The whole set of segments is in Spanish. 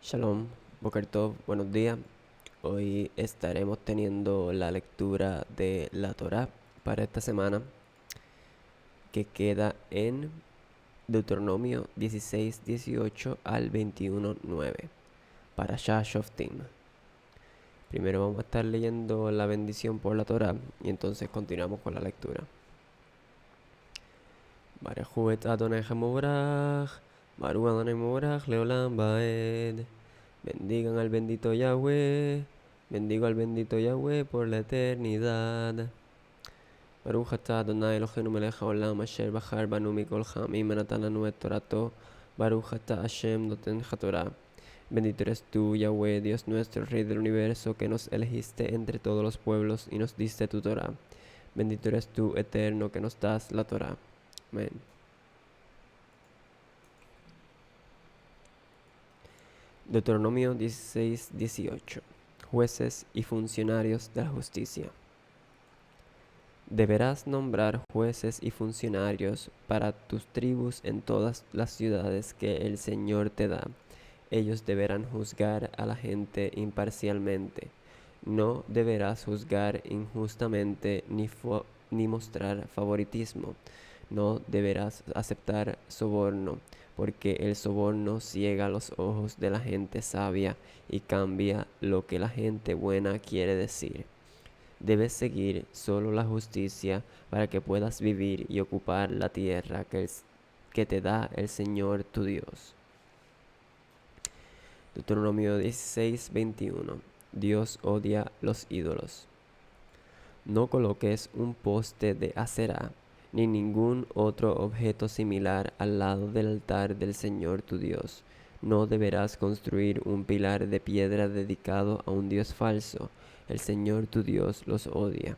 Shalom, Boker Tov, buenos días. Hoy estaremos teniendo la lectura de la Torá para esta semana, que queda en Deuteronomio 16:18 al 21:9, para Shah Shoftim. Primero vamos a estar leyendo la bendición por la Torá y entonces continuamos con la lectura. Baruch et Adonai Hamubrach, Baruch Adonai Mubrach Leolam Baed. Bendigan al bendito Yahweh, bendigo al bendito Yahweh por la eternidad. Baruch atah Adonai Eloheinu melech haolam asher bachar banu mikol ha'amim venatan lanu et torato. Baruch atah Hashem noten hatorah. Bendito eres tú, Yahweh, Dios nuestro, Rey del universo, que nos elegiste entre todos los pueblos y nos diste tu Torah. Bendito eres tú, eterno, que nos das la Torah. Amén. Deuteronomio 16:18. Jueces y funcionarios de la justicia. Deberás nombrar jueces y funcionarios para tus tribus en todas las ciudades que el Señor te da. Ellos deberán juzgar a la gente imparcialmente. No deberás juzgar injustamente ni mostrar favoritismo. No deberás aceptar soborno, porque el soborno ciega los ojos de la gente sabia y cambia lo que la gente buena quiere decir. Debes seguir solo la justicia para que puedas vivir y ocupar la tierra que te da el Señor tu Dios. Deuteronomio 16:21. Dios odia los ídolos. No coloques un poste de Aserá ni ningún otro objeto similar al lado del altar del Señor tu Dios. No deberás construir un pilar de piedra dedicado a un Dios falso. El Señor tu Dios los odia.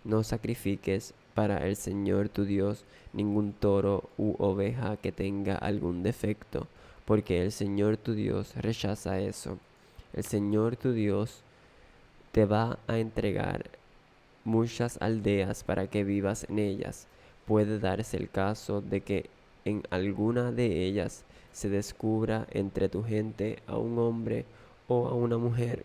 No sacrifiques para el Señor tu Dios ningún toro u oveja que tenga algún defecto, porque el Señor tu Dios rechaza eso. El Señor tu Dios te va a entregar muchas aldeas para que vivas en ellas. Puede darse el caso de que en alguna de ellas se descubra entre tu gente a un hombre o a una mujer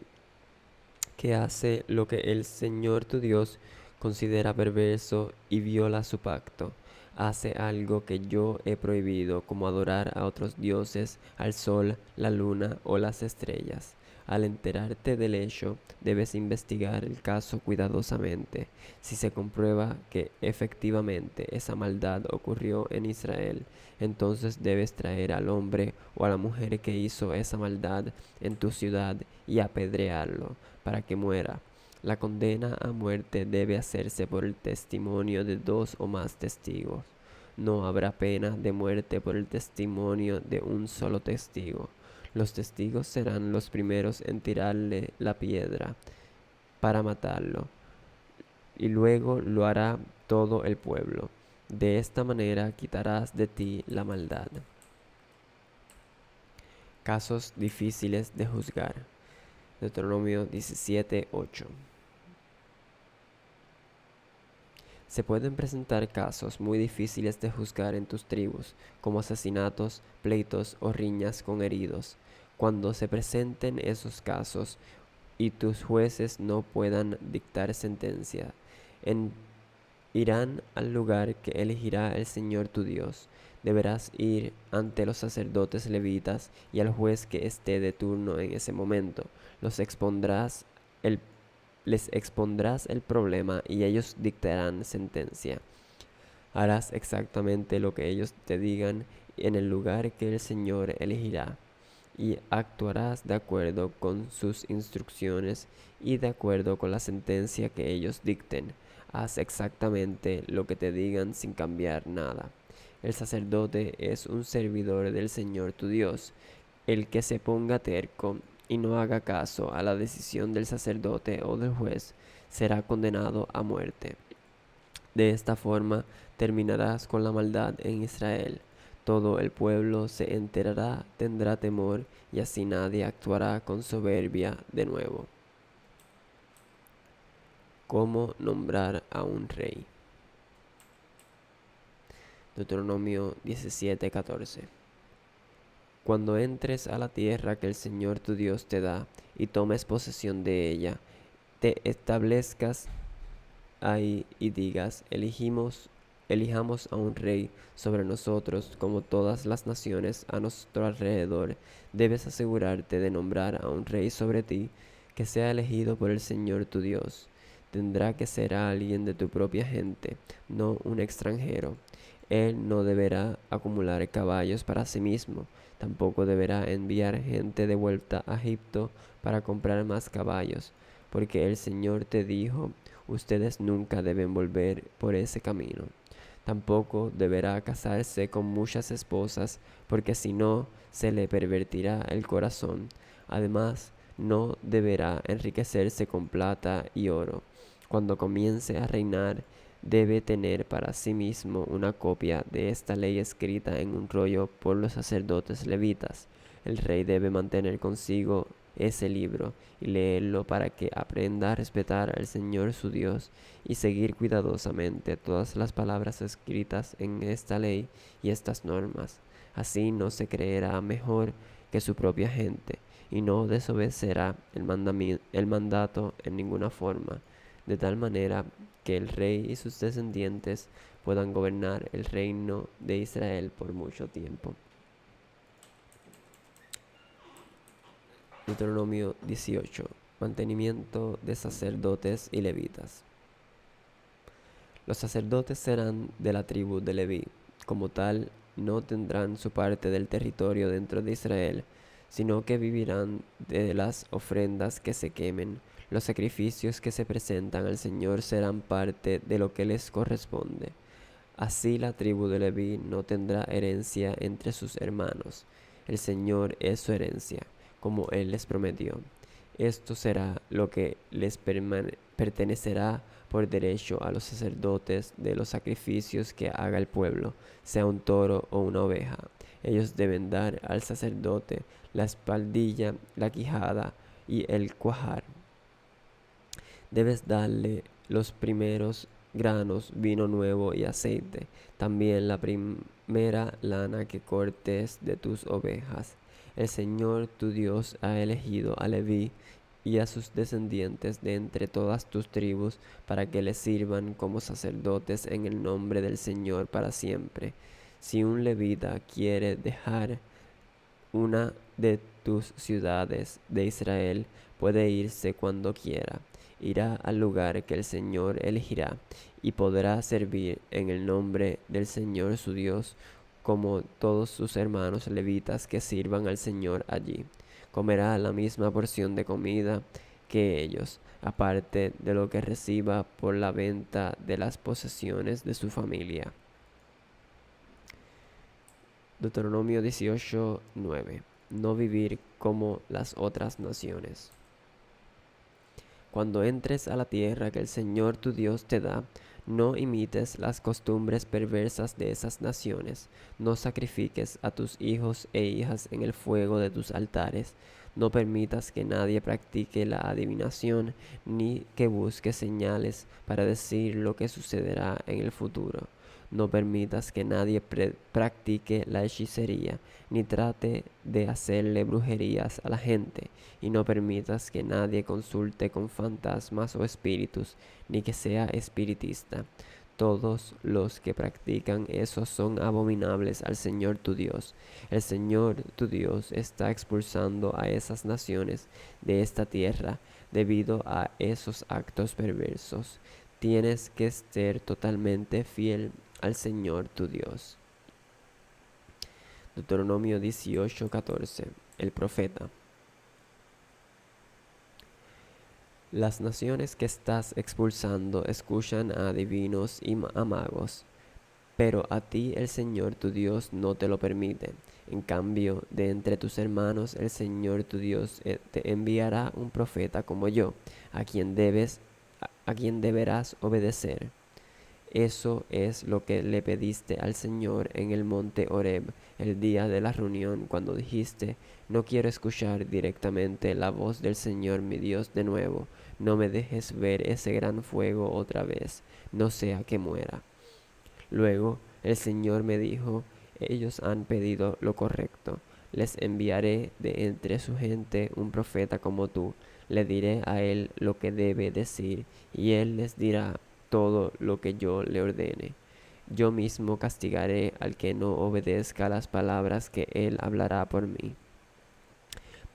que hace lo que el Señor tu Dios considera perverso y viola su pacto. Hace algo que yo he prohibido, como adorar a otros dioses, al sol, la luna o las estrellas. Al enterarte del hecho, debes investigar el caso cuidadosamente. Si se comprueba que efectivamente esa maldad ocurrió en Israel, entonces debes traer al hombre o a la mujer que hizo esa maldad en tu ciudad y apedrearlo para que muera. La condena a muerte debe hacerse por el testimonio de 2 o más testigos. No habrá pena de muerte por el testimonio de un solo testigo. Los testigos serán los primeros en tirarle la piedra para matarlo, y luego lo hará todo el pueblo. De esta manera quitarás de ti la maldad. Casos difíciles de juzgar. Deuteronomio 17:8. Se pueden presentar casos muy difíciles de juzgar en tus tribus, como asesinatos, pleitos o riñas con heridos. Cuando se presenten esos casos y tus jueces no puedan dictar sentencia, irán al lugar que elegirá el Señor tu Dios. Deberás ir ante los sacerdotes levitas y al juez que esté de turno en ese momento. Les expondrás el problema y ellos dictarán sentencia. Harás exactamente lo que ellos te digan en el lugar que el Señor elegirá, y actuarás de acuerdo con sus instrucciones y de acuerdo con la sentencia que ellos dicten. Haz exactamente lo que te digan sin cambiar nada. El sacerdote es un servidor del Señor tu Dios. El que se ponga terco y no haga caso a la decisión del sacerdote o del juez será condenado a muerte. De esta forma terminarás con la maldad en Israel. Todo el pueblo se enterará, tendrá temor, y así nadie actuará con soberbia de nuevo. ¿Cómo nombrar a un rey? Deuteronomio 17:14. Cuando entres a la tierra que el Señor tu Dios te da y tomes posesión de ella, te establezcas ahí y digas, elijamos a un rey sobre nosotros, como todas las naciones a nuestro alrededor. Debes asegurarte de nombrar a un rey sobre ti, que sea elegido por el Señor tu Dios. Tendrá que ser alguien de tu propia gente, no un extranjero. Él no deberá acumular caballos para sí mismo, tampoco deberá enviar gente de vuelta a Egipto para comprar más caballos, porque el Señor te dijo, ustedes nunca deben volver por ese camino. Tampoco deberá casarse con muchas esposas, porque si no, se le pervertirá el corazón. Además, no deberá enriquecerse con plata y oro. Cuando comience a reinar, debe tener para sí mismo una copia de esta ley escrita en un rollo por los sacerdotes levitas. El rey debe mantener consigo ese libro y leerlo para que aprenda a respetar al Señor su Dios y seguir cuidadosamente todas las palabras escritas en esta ley y estas normas. Así no se creerá mejor que su propia gente y no desobedecerá el mandato en ninguna forma, de tal manera que el rey y sus descendientes puedan gobernar el reino de Israel por mucho tiempo. Deuteronomio 18. Mantenimiento de sacerdotes y levitas. Los sacerdotes serán de la tribu de Leví. Como tal, no tendrán su parte del territorio dentro de Israel, sino que vivirán de las ofrendas que se quemen. Los sacrificios que se presentan al Señor serán parte de lo que les corresponde. Así la tribu de Leví no tendrá herencia entre sus hermanos. El Señor es su herencia, como Él les prometió. Esto será lo que les pertenecerá por derecho a los sacerdotes de los sacrificios que haga el pueblo, sea un toro o una oveja. Ellos deben dar al sacerdote la espaldilla, la quijada y el cuajar. Debes darle los primeros granos, vino nuevo y aceite, también la primera lana que cortes de tus ovejas. El Señor tu Dios ha elegido a Leví y a sus descendientes de entre todas tus tribus para que le sirvan como sacerdotes en el nombre del Señor para siempre. Si un levita quiere dejar una de tus ciudades de Israel, puede irse cuando quiera. Irá al lugar que el Señor elegirá y podrá servir en el nombre del Señor su Dios, como todos sus hermanos levitas que sirvan al Señor allí. Comerá la misma porción de comida que ellos, aparte de lo que reciba por la venta de las posesiones de su familia. Deuteronomio 18:9. No vivir como las otras naciones. Cuando entres a la tierra que el Señor tu Dios te da, no imites las costumbres perversas de esas naciones. No sacrifiques a tus hijos e hijas en el fuego de tus altares. No permitas que nadie practique la adivinación, ni que busque señales para decir lo que sucederá en el futuro. No permitas que nadie practique la hechicería, ni trate de hacerle brujerías a la gente, y no permitas que nadie consulte con fantasmas o espíritus, ni que sea espiritista. Todos los que practican eso son abominables al Señor tu Dios. El Señor tu Dios está expulsando a esas naciones de esta tierra debido a esos actos perversos. Tienes que ser totalmente fiel al Señor tu Dios. Deuteronomio 18:14. El profeta. Las naciones que estás expulsando escuchan a adivinos y a magos, pero a ti el Señor tu Dios no te lo permite. En cambio, de entre tus hermanos el Señor tu Dios te enviará un profeta como yo, a quien deberás obedecer. Eso es lo que le pediste al Señor en el monte Horeb, el día de la reunión, cuando dijiste, no quiero escuchar directamente la voz del Señor mi Dios de nuevo, no me dejes ver ese gran fuego otra vez, no sea que muera. Luego el Señor me dijo, ellos han pedido lo correcto. les enviaré de entre su gente un profeta como tú. Le diré a él lo que debe decir, y él les dirá todo lo que yo le ordene. Yo mismo castigaré al que no obedezca las palabras que él hablará por mí.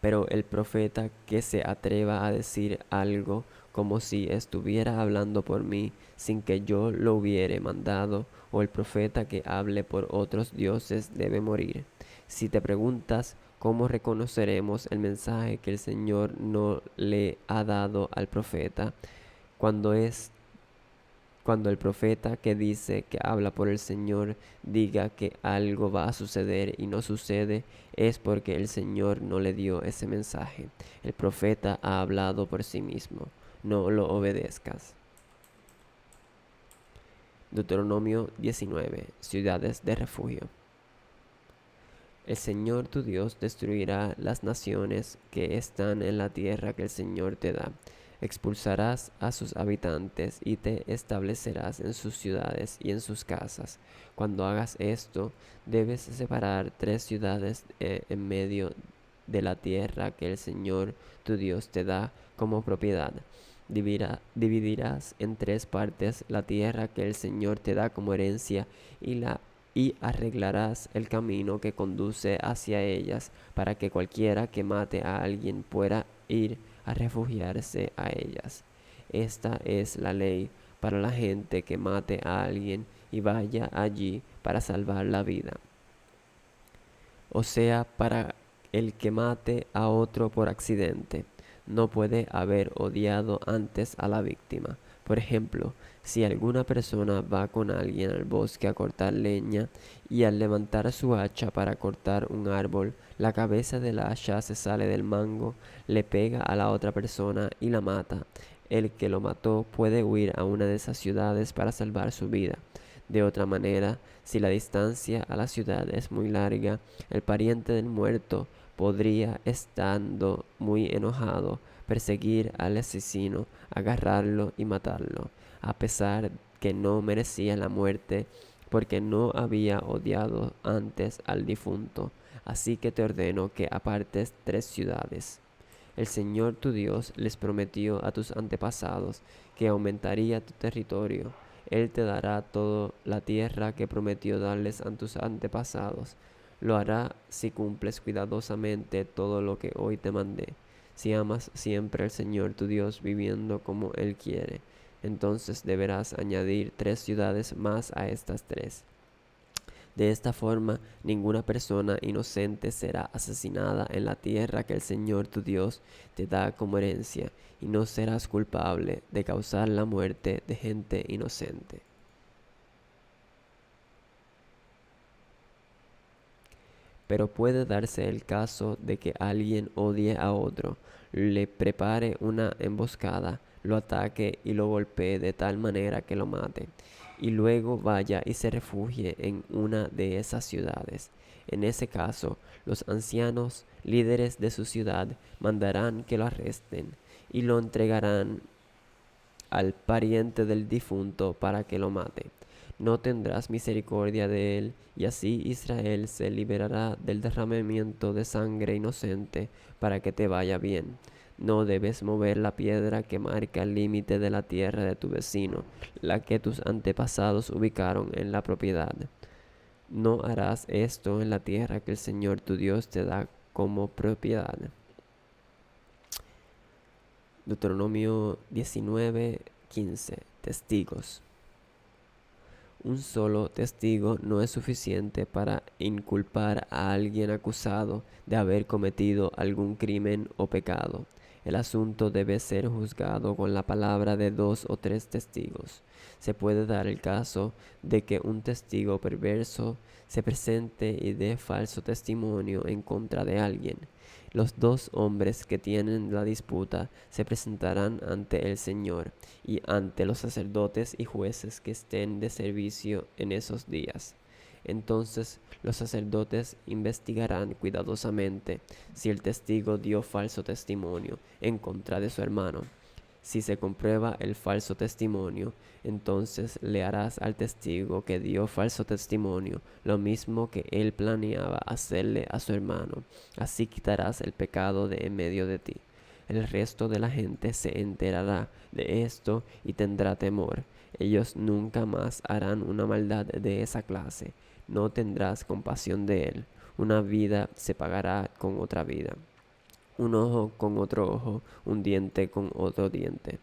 Pero el profeta que se atreva a decir algo como si estuviera hablando por mí sin que yo lo hubiere mandado, o el profeta que hable por otros dioses debe morir. Si te preguntas cómo reconoceremos el mensaje que el Señor no le ha dado al profeta, cuando el profeta que dice que habla por el Señor diga que algo va a suceder y no sucede, es porque el Señor no le dio ese mensaje. El profeta ha hablado por sí mismo. No lo obedezcas. Deuteronomio 19. Ciudades de refugio. El Señor tu Dios destruirá las naciones que están en la tierra que el Señor te da. Expulsarás a sus habitantes y te establecerás en sus ciudades y en sus casas. Cuando hagas esto, debes separar 3 ciudades en medio de la tierra que el Señor tu Dios te da como propiedad. Dividirás en 3 partes la tierra que el Señor te da como herencia y arreglarás el camino que conduce hacia ellas, para que cualquiera que mate a alguien pueda ir a refugiarse a ellas. Esta es la ley para la gente que mate a alguien y vaya allí para salvar la vida. O sea, para el que mate a otro por accidente, no puede haber odiado antes a la víctima. Por ejemplo, si alguna persona va con alguien al bosque a cortar leña y al levantar su hacha para cortar un árbol, la cabeza del hacha se sale del mango, le pega a la otra persona y la mata. El que lo mató puede huir a una de esas ciudades para salvar su vida. De otra manera, si la distancia a la ciudad es muy larga, el pariente del muerto podría, estando muy enojado, perseguir al asesino, agarrarlo y matarlo, a pesar que no merecía la muerte, porque no había odiado antes al difunto. Así que te ordeno que apartes 3 ciudades. El Señor tu Dios les prometió a tus antepasados que aumentaría tu territorio. Él te dará toda la tierra que prometió darles a tus antepasados. Lo hará si cumples cuidadosamente todo lo que hoy te mandé. Si amas siempre al Señor tu Dios viviendo como Él quiere, entonces deberás añadir 3 ciudades más a estas 3. De esta forma, ninguna persona inocente será asesinada en la tierra que el Señor tu Dios te da como herencia, y no serás culpable de causar la muerte de gente inocente. Pero puede darse el caso de que alguien odie a otro, le prepare una emboscada, lo ataque y lo golpee de tal manera que lo mate, y luego vaya y se refugie en una de esas ciudades. En ese caso, los ancianos líderes de su ciudad mandarán que lo arresten y lo entregarán al pariente del difunto para que lo mate. No tendrás misericordia de él, y así Israel se liberará del derramamiento de sangre inocente, para que te vaya bien. No debes mover la piedra que marca el límite de la tierra de tu vecino, la que tus antepasados ubicaron en la propiedad. No harás esto en la tierra que el Señor tu Dios te da como propiedad. Deuteronomio 19:15. Testigos. Un solo testigo no es suficiente para inculpar a alguien acusado de haber cometido algún crimen o pecado. El asunto debe ser juzgado con la palabra de 2 o 3 testigos. Se puede dar el caso de que un testigo perverso se presente y dé falso testimonio en contra de alguien. Los 2 hombres que tienen la disputa se presentarán ante el Señor y ante los sacerdotes y jueces que estén de servicio en esos días. Entonces los sacerdotes investigarán cuidadosamente si el testigo dio falso testimonio en contra de su hermano. Si se comprueba el falso testimonio, entonces le harás al testigo que dio falso testimonio lo mismo que él planeaba hacerle a su hermano. Así quitarás el pecado de en medio de ti. El resto de la gente se enterará de esto y tendrá temor. Ellos nunca más harán una maldad de esa clase. No tendrás compasión de él. Una vida se pagará con otra vida, un ojo con otro ojo, un diente con otro diente,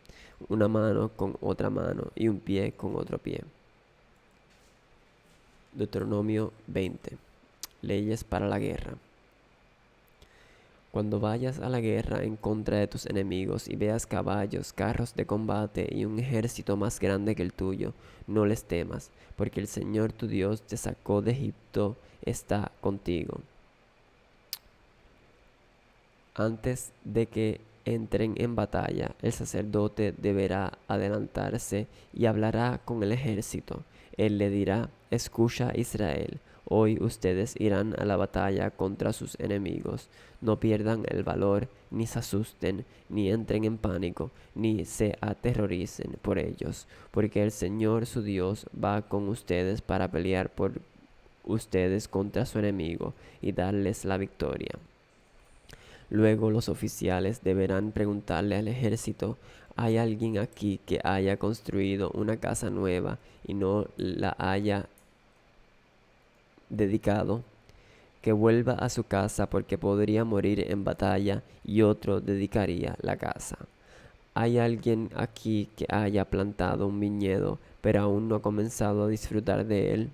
una mano con otra mano y un pie con otro pie. Deuteronomio 20. Leyes para la guerra. Cuando vayas a la guerra en contra de tus enemigos y veas caballos, carros de combate y un ejército más grande que el tuyo, no les temas, porque el Señor tu Dios te sacó de Egipto, está contigo. Antes de que entren en batalla, el sacerdote deberá adelantarse y hablará con el ejército. Él le dirá: escucha, Israel, hoy ustedes irán a la batalla contra sus enemigos. No pierdan el valor, ni se asusten, ni entren en pánico, ni se aterroricen por ellos, porque el Señor su Dios va con ustedes para pelear por ustedes contra su enemigo y darles la victoria. Luego los oficiales deberán preguntarle al ejército: ¿hay alguien aquí que haya construido una casa nueva y no la haya dedicado? Que vuelva a su casa, porque podría morir en batalla y otro dedicaría la casa. ¿Hay alguien aquí que haya plantado un viñedo pero aún no ha comenzado a disfrutar de él?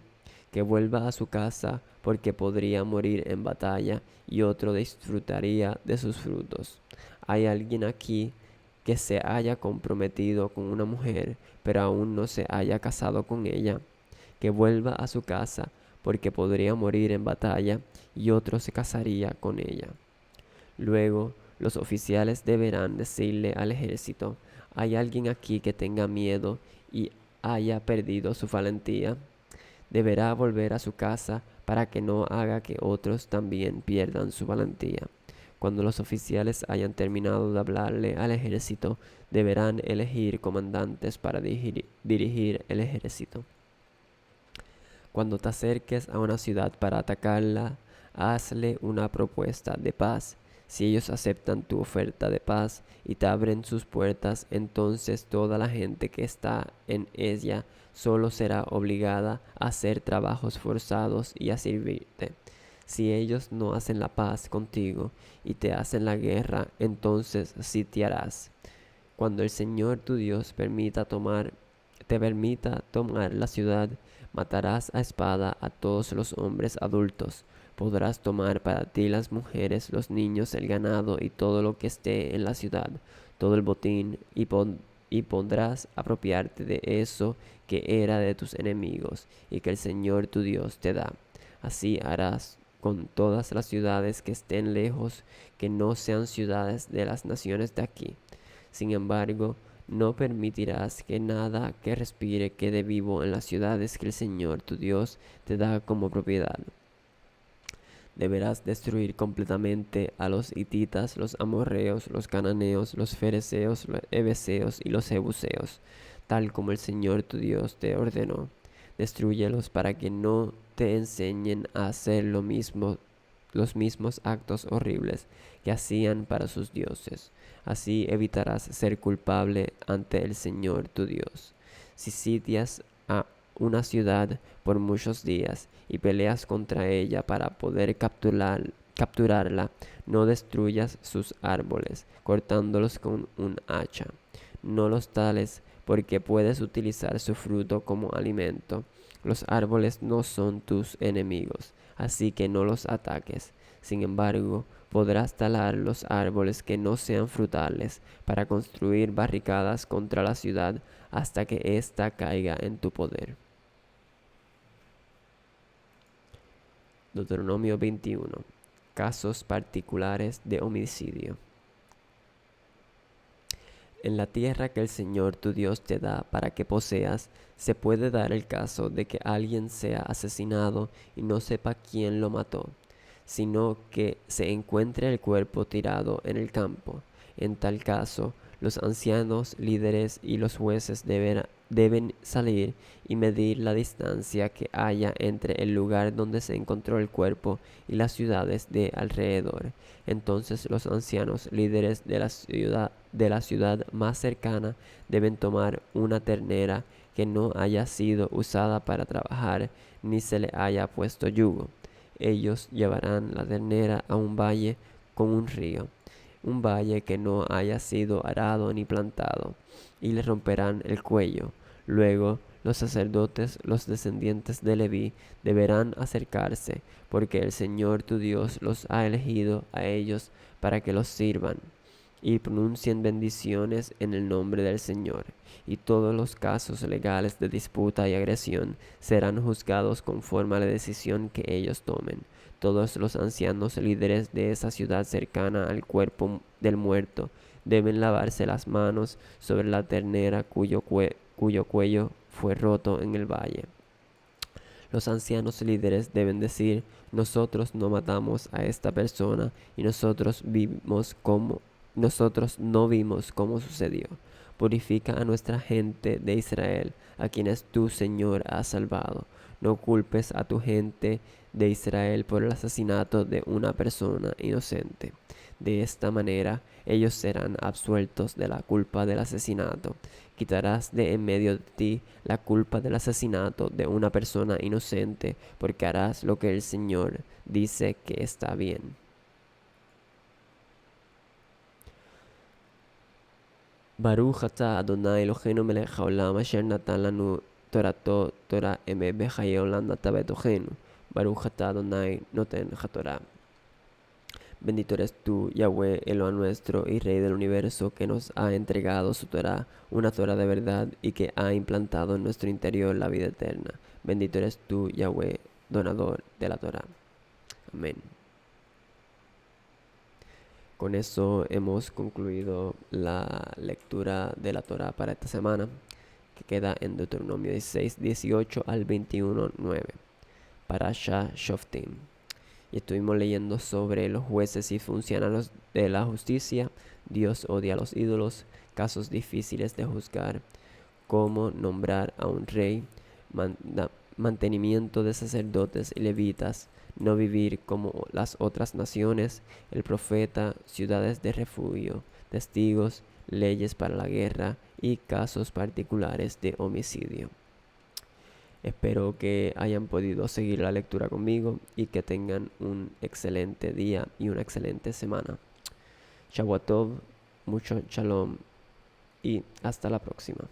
Que vuelva a su casa, porque podría morir en batalla y otro disfrutaría de sus frutos. ¿Hay alguien aquí que se haya comprometido con una mujer pero aún no se haya casado con ella? Que vuelva a su casa, porque podría morir en batalla y otro se casaría con ella. Luego los oficiales deberán decirle al ejército: ¿hay alguien aquí que tenga miedo y haya perdido su valentía? Deberá volver a su casa para que no haga que otros también pierdan su valentía. Cuando los oficiales hayan terminado de hablarle al ejército, deberán elegir comandantes para dirigir el ejército. Cuando te acerques a una ciudad para atacarla, hazle una propuesta de paz. Si ellos aceptan tu oferta de paz y te abren sus puertas, entonces toda la gente que está en ella solo será obligada a hacer trabajos forzados y a servirte. Si ellos no hacen la paz contigo y te hacen la guerra, entonces sitiarás. Cuando el Señor tu Dios te permita tomar la ciudad, matarás a espada a todos los hombres adultos. Podrás tomar para ti las mujeres, los niños, el ganado y todo lo que esté en la ciudad, todo el botín, y podrás apropiarte de eso que era de tus enemigos y que el Señor tu Dios te da. Así harás con todas las ciudades que estén lejos, que no sean ciudades de las naciones de aquí. Sin embargo, no permitirás que nada que respire quede vivo en las ciudades que el Señor tu Dios te da como propiedad. Deberás destruir completamente a los hititas, los amorreos, los cananeos, los fereceos, los heveseos y los jebuseos, tal como el Señor tu Dios te ordenó. Destrúyelos para que no te enseñen a hacer los mismos actos horribles que hacían para sus dioses. Así evitarás ser culpable ante el Señor tu Dios. Si sitias a una ciudad por muchos días y peleas contra ella para poder capturarla, no destruyas sus árboles, cortándolos con un hacha. No los tales, porque puedes utilizar su fruto como alimento. Los árboles no son tus enemigos, así que no los ataques. Sin embargo, podrás talar los árboles que no sean frutales para construir barricadas contra la ciudad hasta que ésta caiga en tu poder. Deuteronomio 21. Casos particulares de homicidio. En la tierra que el Señor tu Dios te da para que poseas, se puede dar el caso de que alguien sea asesinado y no sepa quién lo mató, sino que se encuentre el cuerpo tirado en el campo. En tal caso, los ancianos, líderes y los jueces deben salir y medir la distancia que haya entre el lugar donde se encontró el cuerpo y las ciudades de alrededor. Entonces los ancianos, líderes de la ciudad más cercana, deben tomar una ternera que no haya sido usada para trabajar, ni se le haya puesto yugo. Ellos llevarán la ternera a un valle con un valle que no haya sido arado ni plantado, y le romperán el cuello. Luego los sacerdotes, los descendientes de Leví, deberán acercarse, porque el Señor tu Dios los ha elegido a ellos para que los sirvan, y pronuncien bendiciones en el nombre del Señor. Y todos los casos legales de disputa y agresión serán juzgados conforme a la decisión que ellos tomen. Todos los ancianos líderes de esa ciudad cercana al cuerpo del muerto deben lavarse las manos sobre la ternera cuyo cuello fue roto en el valle. Los ancianos líderes deben decir: nosotros no matamos a esta persona y nosotros no vimos cómo sucedió. Purifica a nuestra gente de Israel, a quienes tu Señor ha salvado. No culpes a tu gente de Israel por el asesinato de una persona inocente. De esta manera, ellos serán absueltos de la culpa del asesinato. Quitarás de en medio de ti la culpa del asesinato de una persona inocente, porque harás lo que el Señor dice que está bien. Baruch atah Adonai Eloheinu melech haolam asher natan lanu torato Torah emet bechaye olam nata betochenu. Baruch atah Adonai noten haTorah. Bendito eres tú, Yahweh, Eloah nuestro y Rey del universo, que nos ha entregado su Torah, una Torah de verdad, y que ha implantado en nuestro interior la vida eterna. Bendito eres tú, Yahweh, donador de la Torah. Amén. Con eso hemos concluido la lectura de la Torah para esta semana, que queda en Deuteronomio 16, 18 al 21, 9. Parasha Shoftim. Y estuvimos leyendo sobre los jueces y funcionarios de la justicia. Dios odia a los ídolos, casos difíciles de juzgar, cómo nombrar a un rey, mantenimiento de sacerdotes y levitas, no vivir como las otras naciones, el profeta, ciudades de refugio, testigos, leyes para la guerra y casos particulares de homicidio. Espero que hayan podido seguir la lectura conmigo y que tengan un excelente día y una excelente semana. Shavuot Tov, mucho shalom y hasta la próxima.